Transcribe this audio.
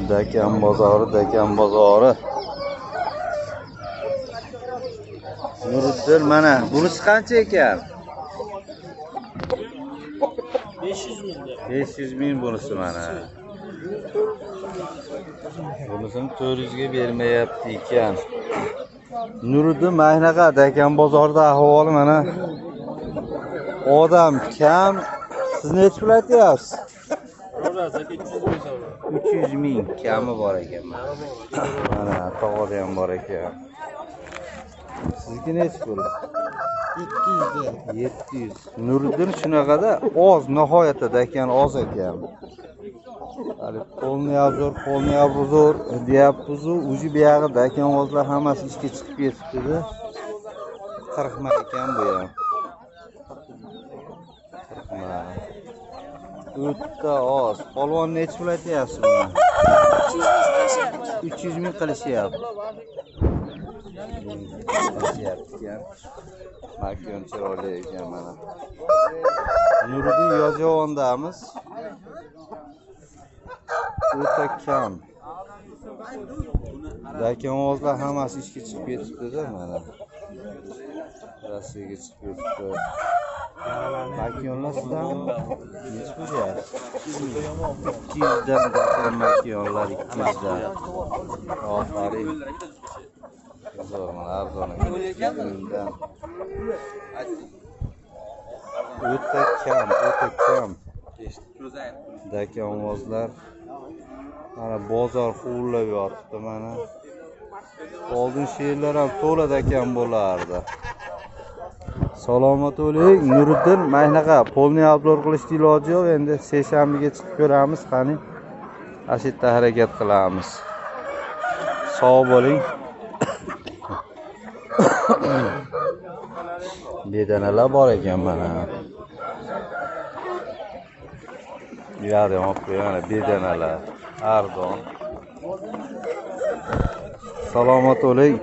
Dakan bozori. Nuriddin mana bunisi qancha ekan? 500 ming. 500 ming bunisi mana. Bunisini 400 ga bermayapti ekan. Nuriddin maynaqa Dakan bozorida ahvoli mana. Odam kam. Siz nechta pul aytyapsiz? 300 ming kami bor ekan. Mana tog'ada ham bor ekan. Sizniki necha pul? 700. Nuriddin shunaqada oz, nihoyatda Dakan oz ekan. Hali polniy obzor deyapmiz, uji bu yog'i Dakan ozlar hammasi ishga chiqib ketibdi-da. 40 ming ekan bu ham. 40 ming. O'ta oz. Polvon necha pul aytyapsiz buni? 300 ming qilishyapti. Makion chiroyli ekan mana. Nuriddin Yozyovondamiz. O'ta kam. Dakan ozlar hammasi ishga chiqib ketibdi-da mana. Rossiyaga chiqib ketibdi. Makionlar sizdan necha pulga? 200 dan Dakan makionlar 200 dan. Ofarin. Arzon ekan. O'ta kam. Dakan ozlar mana bozor huvillab yotibdi mana. Oldin she'rlar ham to'la Dakan bo'lardi. Salomat bo'ling. Nuriddin maynaqa polniy obzor qilishni iloji yo'q. Endi seshanbaga chiqib ko'ramiz, qani. Ashitda harakat qilamiz. Sog' bo'ling. Bedanalar bor ekan mana. Bu yerda ham olib qo'ygan bedanalar. Arzon. Salomat bo'ling.